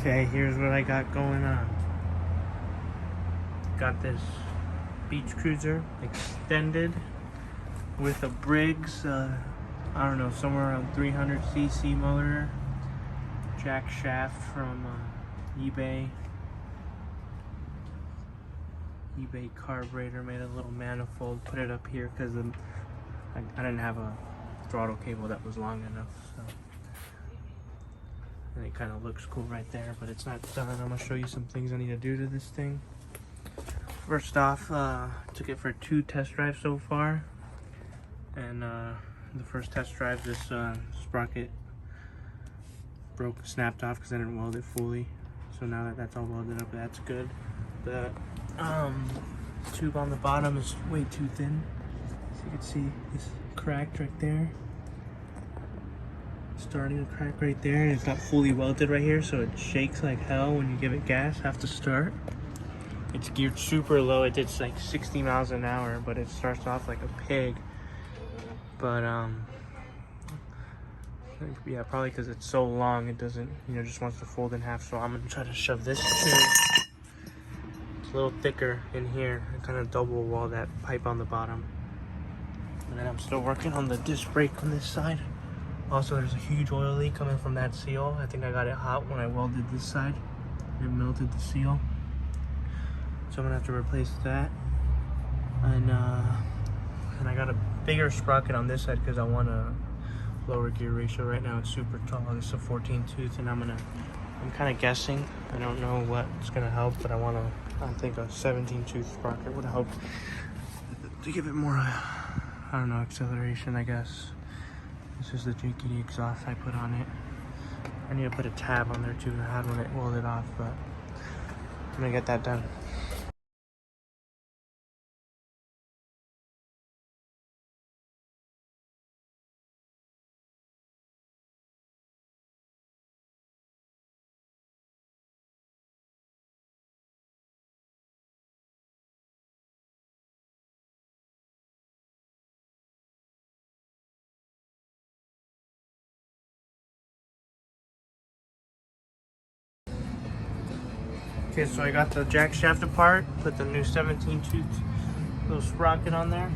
Okay, here's what I got going on. Got this beach cruiser extended with a Briggs, I don't know, somewhere around 300cc motor, jack shaft from eBay carburetor, made a little manifold, put it up here because I didn't have a throttle cable that was long enough, so. And it kind of looks cool right there, but it's not done. I'm gonna show you some things I need to do to this thing. First off, took it for 2 test drives so far, and the first test drive, this sprocket snapped off because I didn't weld it fully. So now that that's all welded up, that's good. The tube on the bottom is way too thin, so you can see it's cracked right there. Starting to crack right there, and it's not fully welded right here, so it shakes like hell when you give it gas after start. It's geared super low. It did like 60 miles an hour, but it starts off like a pig. But yeah, probably because it's so long, it doesn't, just wants to fold in half. So I'm gonna try to shove this tube. It's a little thicker in here, and kind of double wall that pipe on the bottom. And then I'm still working on the disc brake on this side. Also, there's a huge oil leak coming from that seal. I think I got it hot when I welded this side. It melted the seal. So I'm gonna have to replace that. And I got a bigger sprocket on this side because I want a lower gear ratio. Right now it's super tall. This is a 14 tooth, and I'm kind of guessing. I don't know what's gonna help, but I think a 17 tooth sprocket would help to give it more, I don't know, acceleration, I guess. This is the JKD exhaust I put on it. I need to put a tab on there too. I had when it welded off, but I'm gonna get that done. Okay, so I got the jack shaft apart, put the new 17 tooth little sprocket on there.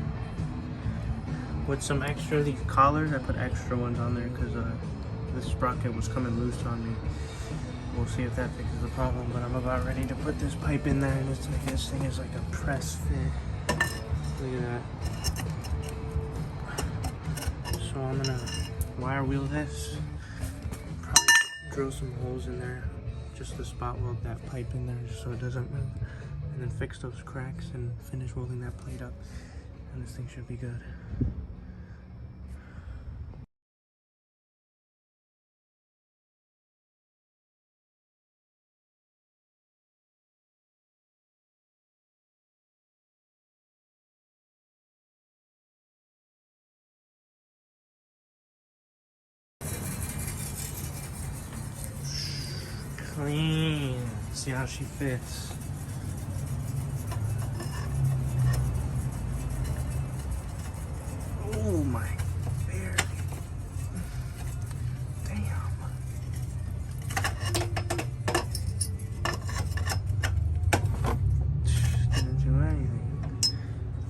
With some extra, these collars, I put extra ones on there because this sprocket was coming loose on me. We'll see if that fixes the problem, but I'm about ready to put this pipe in there, and this thing is like a press fit. Look at that. So I'm gonna wire wheel this, probably drill some holes in there, just to spot weld that pipe in there just so it doesn't move, and then fix those cracks and finish welding that plate up, and this thing should be good. Clean. See how she fits. Oh my bear. Damn. Didn't do anything.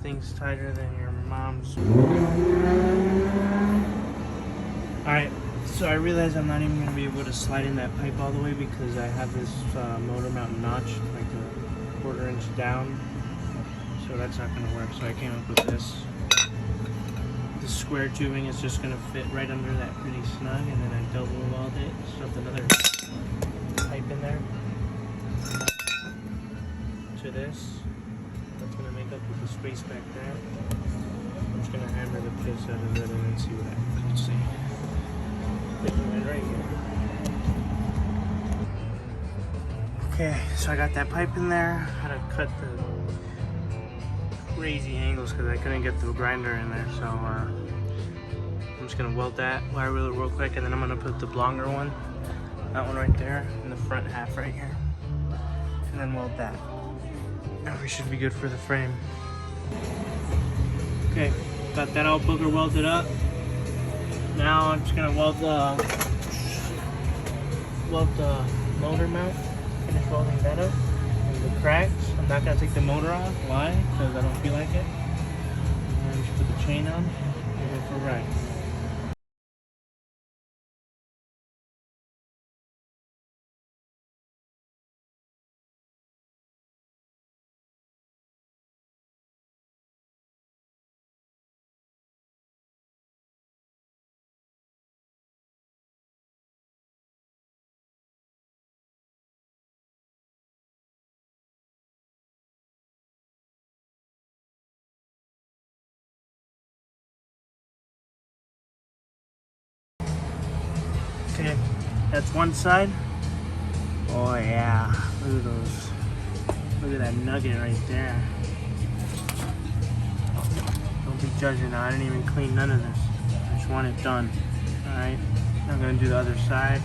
Thing's tighter than your mom's. Alright. So I realized I'm not even going to be able to slide in that pipe all the way because I have this motor mount notch like a 1/4 inch down, so that's not going to work. So I came up with this. This square tubing is just going to fit right under that pretty snug, and then I double weld it, stuffed another pipe in there to this. That's going to make up with the space back there. I'm just going to hammer the piss out of it and then see what happens. Let's see. Right here. Okay, so I got that pipe in there. Had to cut the crazy angles because I couldn't get the grinder in there. So I'm just gonna weld that, wire wheel it real quick, and then I'm gonna put the longer one, that one right there, in the front half right here, and then weld that. And we should be good for the frame. Okay, got that all booger welded up. Now I'm just gonna weld the motor mount. Finish welding that up. And the cracks, I'm not gonna take the motor off. Why? Because I don't feel like it. And then just put the chain on and go for a ride. Okay, that's one side. Oh yeah, look at those. Look at that nugget right there. Don't be judging now. I didn't even clean none of this. I just want it done. Alright, now I'm gonna do the other side.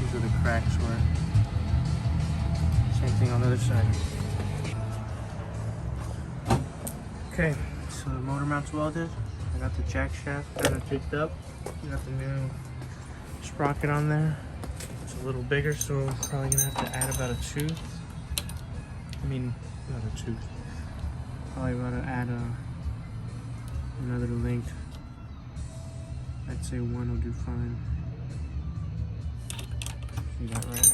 These are the cracks where. Same thing on the other side. Okay, so the motor mount's welded. I got the jack shaft kind of picked up. Got the new sprocket on there. It's a little bigger, so we're probably gonna have to add about a tooth. I mean, not a tooth. Probably about to add another length. I'd say one will do fine. See that right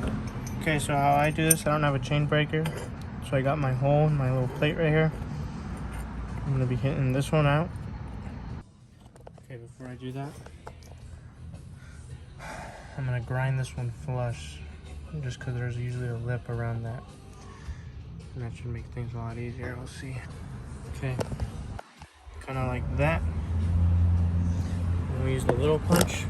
now. Okay, so how I do this, I don't have a chain breaker. So I got my hole, my little plate right here. I'm gonna be hitting this one out. Okay, before I do that, I'm gonna grind this one flush, just because there's usually a lip around that. And that should make things a lot easier, we'll see. Okay, kind of like that. And we use the little punch.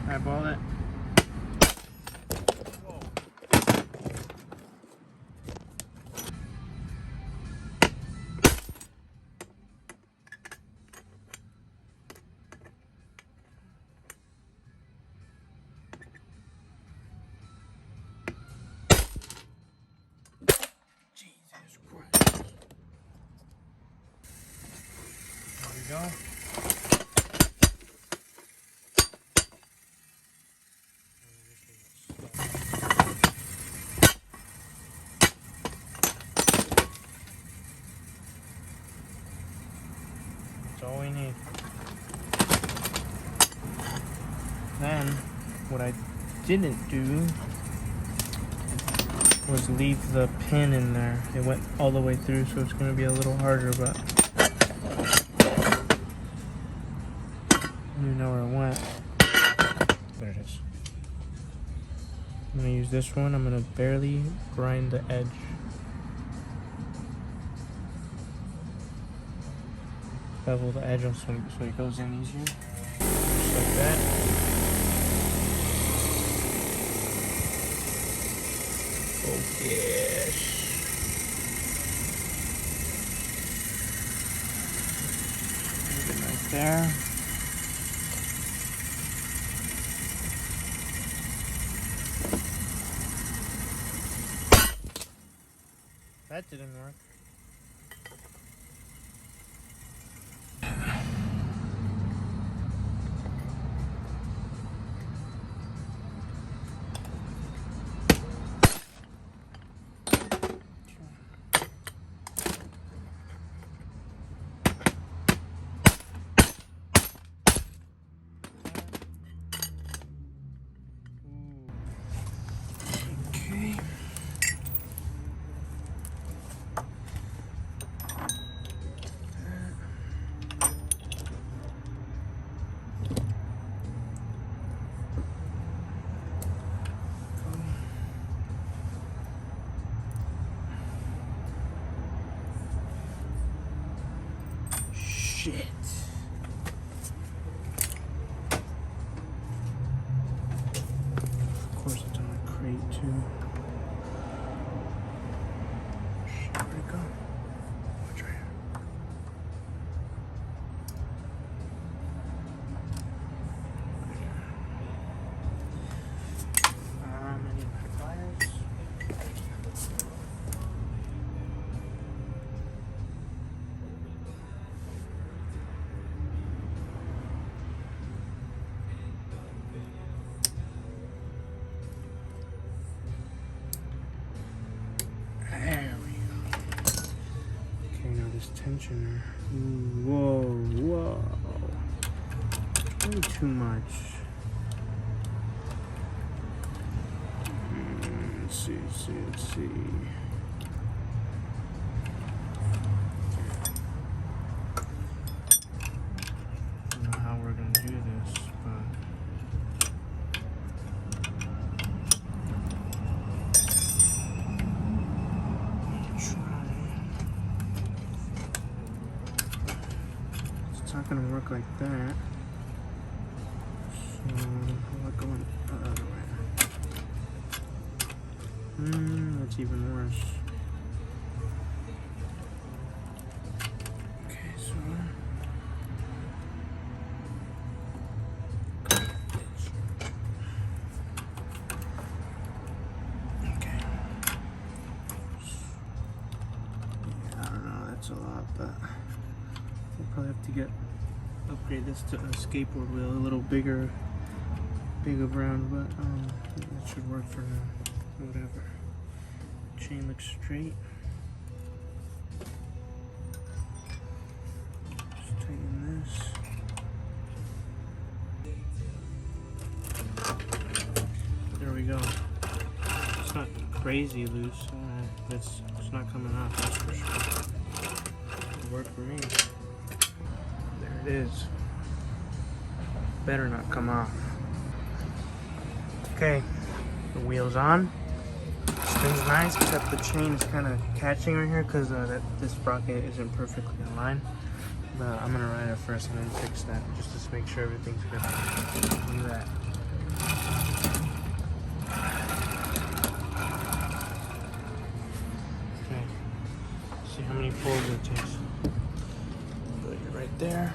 Eyeball it. Jesus Christ. There we go. That's all we need. Then, what I didn't do was leave the pin in there. It went all the way through, so it's going to be a little harder, but I don't even know where it went. There it is. I'm going to use this one. I'm going to barely grind the edge. Bevel the edge so it goes in easier. Just like that. Oh yes. Right there. That didn't work. Shit. Of course it's on the crate too. Shit, where'd it go? Watch right here. I need my pliers. tensioner. Whoa, whoa. Way too much. Let's see. I don't know how we're gonna do this, but it's not gonna work like that. So we're going the other way. That's even worse. Okay, so okay. Yeah, I don't know, that's a lot, but we'll probably have to upgrade this to a skateboard wheel, a little bigger around, but that should work for now. Whatever. Chain looks straight. Just tighten this. There we go. It's not crazy loose. It's not coming off, that's for sure. It'll work for me. There it is. Better not come off. Okay, the wheel's on. Spins nice, except the chain is kind of catching right here because this sprocket isn't perfectly aligned. But I'm gonna ride it first and then fix that just to make sure everything's good. Look at that. Okay, see how many pulls it takes. Put it right there.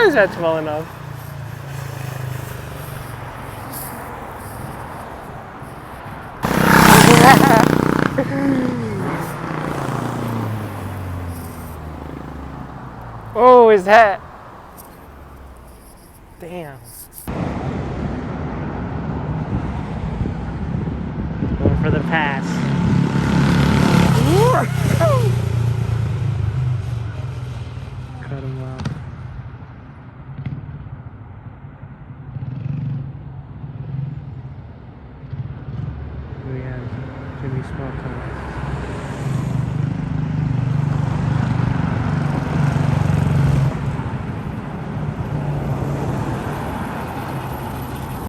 Is that small enough? Oh, is that? Damn. Going for the pass. Cut him off. We have Jimmy Small time.